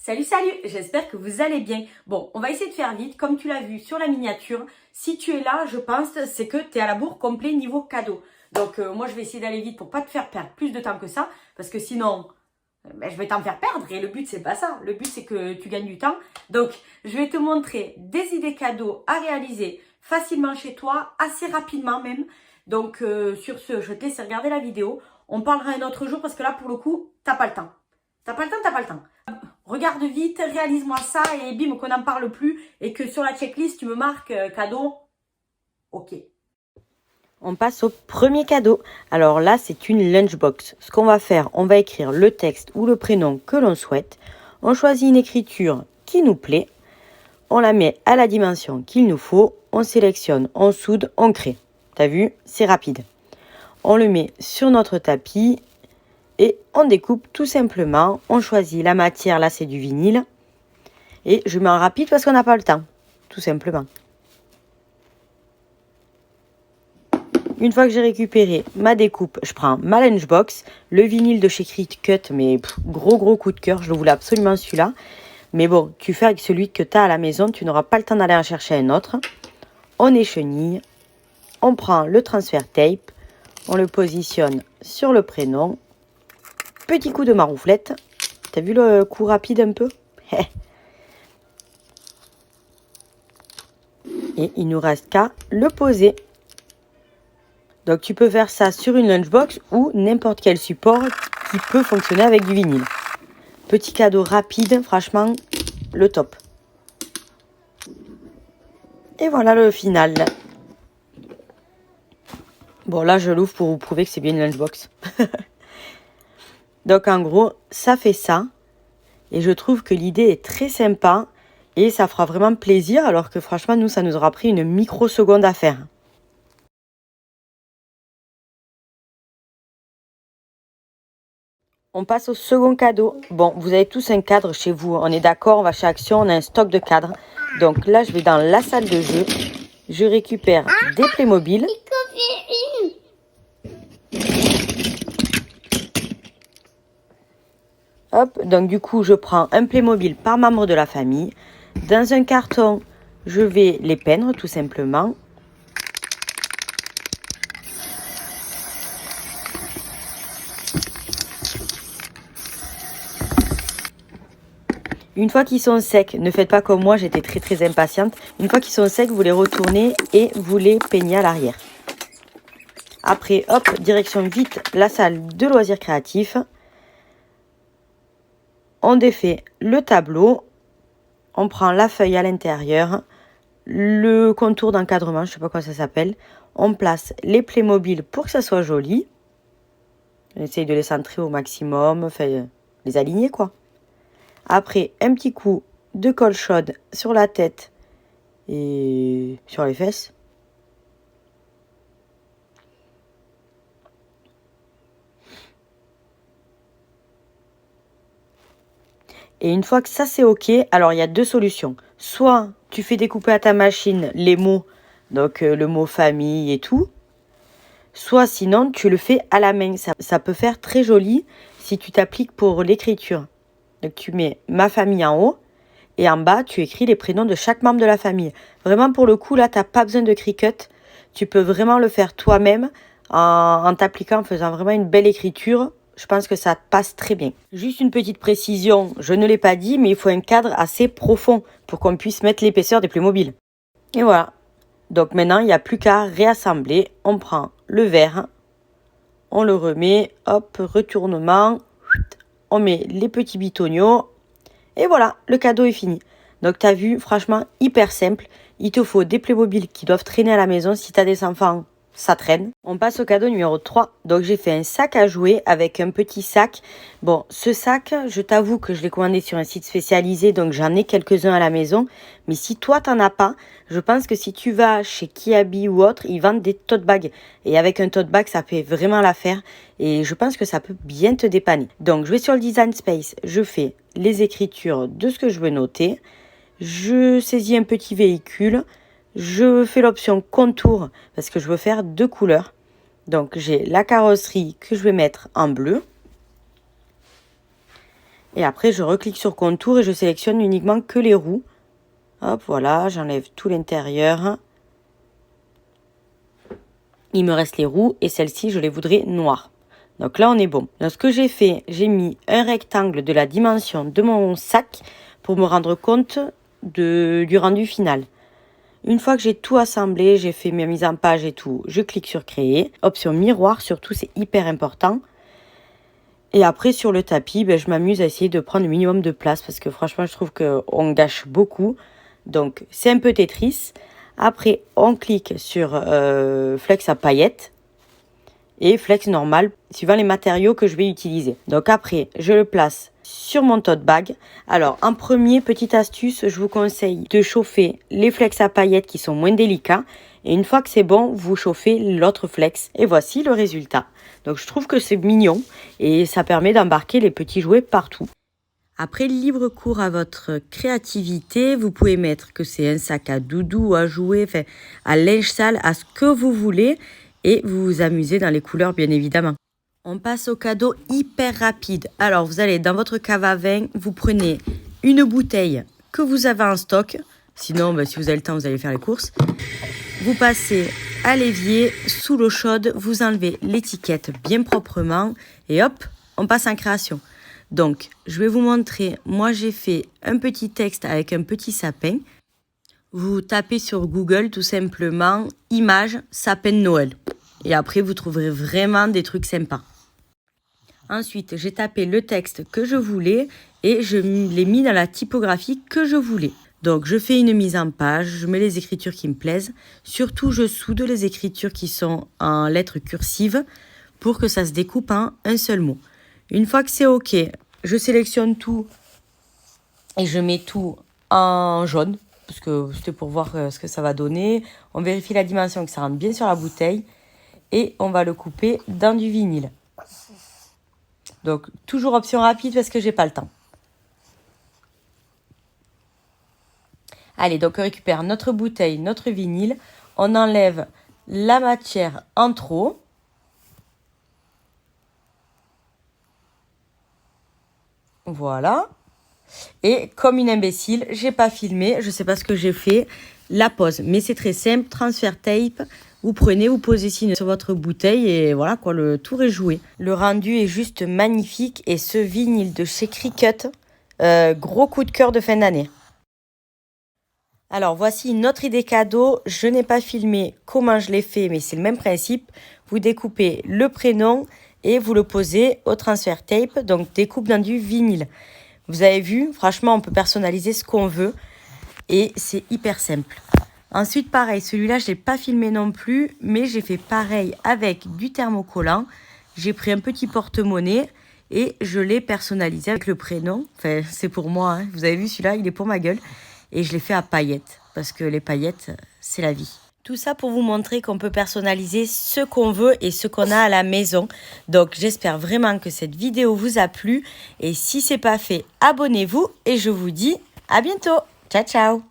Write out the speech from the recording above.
Salut, salut, j'espère que vous allez bien. Bon, on va essayer de faire vite. Comme tu l'as vu sur la miniature, si tu es là, je pense, c'est que tu es à la bourre complet niveau cadeau. Donc, moi, je vais essayer d'aller vite pour pas te faire perdre plus de temps que ça. Parce que sinon, je vais t'en faire perdre. Et le but, c'est pas ça. Le but, c'est que tu gagnes du temps. Donc, je vais te montrer des idées cadeaux à réaliser facilement chez toi, assez rapidement même. Donc, sur ce, je vais te laisser regarder la vidéo. On parlera un autre jour parce que là, pour le coup, t'as pas le temps. T'as pas le temps, t'as pas le temps. Regarde vite, réalise-moi ça et bim, qu'on n'en parle plus et que sur la checklist, tu me marques cadeau. Ok. On passe au premier cadeau. Alors là, c'est une lunchbox. Ce qu'on va faire, on va écrire le texte ou le prénom que l'on souhaite. On choisit une écriture qui nous plaît. On la met à la dimension qu'il nous faut. On sélectionne, on soude, on crée. T'as vu? C'est rapide. On le met sur notre tapis et on découpe tout simplement. On choisit la matière, là c'est du vinyle. Et je mets en rapide parce qu'on n'a pas le temps, tout simplement. Une fois que j'ai récupéré ma découpe, je prends ma lunchbox, le vinyle de chez Cricut, mais gros coup de cœur, je voulais absolument celui-là. Mais bon, tu fais avec celui que tu as à la maison, tu n'auras pas le temps d'aller en chercher un autre. On échenille, on prend le transfert tape, on le positionne sur le prénom. Petit coup de marouflette. T'as vu le coup rapide un peu? Et il nous reste qu'à le poser. Donc tu peux faire ça sur une lunchbox ou n'importe quel support qui peut fonctionner avec du vinyle. Petit cadeau rapide, franchement, le top. Et voilà le final. Bon là je l'ouvre pour vous prouver que c'est bien une lunchbox. Donc en gros, ça fait ça. Et je trouve que l'idée est très sympa. Et ça fera vraiment plaisir alors que franchement nous ça nous aura pris une microseconde à faire. On passe au second cadeau. Bon, vous avez tous un cadre chez vous. On est d'accord, on va chez Action, on a un stock de cadres. Donc là, je vais dans la salle de jeu. Je récupère des Playmobil. Hop, donc du coup, je prends un Playmobil par membre de la famille. Dans un carton, je vais les peindre tout simplement. Une fois qu'ils sont secs, ne faites pas comme moi, j'étais très impatiente. Une fois qu'ils sont secs, vous les retournez et vous les peignez à l'arrière. Après, hop, direction vite la salle de loisirs créatifs. On défait le tableau. On prend la feuille à l'intérieur. Le contour d'encadrement, je ne sais pas quoi ça s'appelle. On place les Playmobil pour que ça soit joli. On essaye de les centrer au maximum, enfin, les aligner quoi. Après, un petit coup de colle chaude sur la tête et sur les fesses. Et une fois que ça c'est ok, alors il y a deux solutions. Soit tu fais découper à ta machine les mots, donc le mot famille et tout. Soit sinon tu le fais à la main. Ça peut faire très joli si tu t'appliques pour l'écriture. Donc tu mets ma famille en haut et en bas tu écris les prénoms de chaque membre de la famille. Vraiment pour le coup là tu n'as pas besoin de Cricut. Tu peux vraiment le faire toi-même en t'appliquant, en faisant vraiment une belle écriture. Je pense que ça passe très bien. Juste une petite précision, je ne l'ai pas dit, mais il faut un cadre assez profond pour qu'on puisse mettre l'épaisseur des Playmobil. Et voilà. Donc maintenant, il n'y a plus qu'à réassembler. On prend le verre, on le remet, hop, retournement, on met les petits bitoniaux. Et voilà, le cadeau est fini. Donc tu as vu, franchement, hyper simple. Il te faut des Playmobil qui doivent traîner à la maison. Si tu as des enfants, ça traîne. On passe au cadeau numéro 3. Donc j'ai fait un sac à jouer avec un petit sac. Bon, ce sac, je t'avoue que je l'ai commandé sur un site spécialisé, donc j'en ai quelques-uns à la maison. Mais si toi, t'en as pas, je pense que si tu vas chez Kiabi ou autre, ils vendent des tote bags. Et avec un tote bag, ça fait vraiment l'affaire. Et je pense que ça peut bien te dépanner. Donc je vais sur le Design Space, je fais les écritures de ce que je veux noter. Je saisis un petit véhicule. Je fais l'option contour parce que je veux faire deux couleurs. Donc j'ai la carrosserie que je vais mettre en bleu. Et après, je reclique sur contour et je sélectionne uniquement que les roues. Hop, voilà, j'enlève tout l'intérieur. Il me reste les roues et celles-ci, je les voudrais noires. Donc là, on est bon. Donc, ce que j'ai fait, j'ai mis un rectangle de la dimension de mon sac pour me rendre compte du rendu final. Une fois que j'ai tout assemblé, j'ai fait mes mises en page et tout, je clique sur créer. Option miroir, surtout, c'est hyper important. Et après, sur le tapis, je m'amuse à essayer de prendre le minimum de place parce que franchement, je trouve qu'on gâche beaucoup. Donc, c'est un peu Tetris. Après, on clique sur flex à paillettes et flex normal, suivant les matériaux que je vais utiliser. Donc après, je le place sur mon tote bag. Alors, en premier, petite astuce, je vous conseille de chauffer les flex à paillettes qui sont moins délicats. Et une fois que c'est bon, vous chauffez l'autre flex. Et voici le résultat. Donc, je trouve que c'est mignon et ça permet d'embarquer les petits jouets partout. Après, libre cours à votre créativité, vous pouvez mettre que c'est un sac à doudou, à jouets, à linge sale, à ce que vous voulez. Et vous vous amusez dans les couleurs, bien évidemment. On passe au cadeau hyper rapide. Alors, vous allez dans votre cave à vin, vous prenez une bouteille que vous avez en stock. Sinon, si vous avez le temps, vous allez faire les courses. Vous passez à l'évier, sous l'eau chaude, vous enlevez l'étiquette bien proprement. Et hop, on passe en création. Donc, je vais vous montrer. Moi, j'ai fait un petit texte avec un petit sapin. Vous tapez sur Google tout simplement « Image sapin de Noël ». Et après, vous trouverez vraiment des trucs sympas. Ensuite, j'ai tapé le texte que je voulais et je l'ai mis dans la typographie que je voulais. Donc, je fais une mise en page, je mets les écritures qui me plaisent. Surtout, je soude les écritures qui sont en lettres cursives pour que ça se découpe en un seul mot. Une fois que c'est OK, je sélectionne tout et je mets tout en jaune. Parce que c'était pour voir ce que ça va donner. On vérifie la dimension, que ça rentre bien sur la bouteille. Et on va le couper dans du vinyle. Donc, toujours option rapide parce que j'ai pas le temps. Allez, donc on récupère notre bouteille, notre vinyle. On enlève la matière en trop. Voilà. Et comme une imbécile, j'ai pas filmé, je sais pas ce que j'ai fait, la pose. Mais c'est très simple, transfert tape, vous prenez, vous posez sur votre bouteille et voilà quoi, le tour est joué. Le rendu est juste magnifique et ce vinyle de chez Cricut, gros coup de cœur de fin d'année. Alors voici une autre idée cadeau, je n'ai pas filmé comment je l'ai fait, mais c'est le même principe. Vous découpez le prénom et vous le posez au transfert tape, donc découpe dans du vinyle. Vous avez vu, franchement, on peut personnaliser ce qu'on veut et c'est hyper simple. Ensuite, pareil, celui-là, je ne l'ai pas filmé non plus, mais j'ai fait pareil avec du thermocollant. J'ai pris un petit porte-monnaie et je l'ai personnalisé avec le prénom. Enfin, c'est pour moi, hein. Vous avez vu, celui-là, il est pour ma gueule. Et je l'ai fait à paillettes, parce que les paillettes, c'est la vie. Tout ça pour vous montrer qu'on peut personnaliser ce qu'on veut et ce qu'on a à la maison. Donc, j'espère vraiment que cette vidéo vous a plu. Et si ce n'est pas fait, abonnez-vous et je vous dis à bientôt. Ciao, ciao!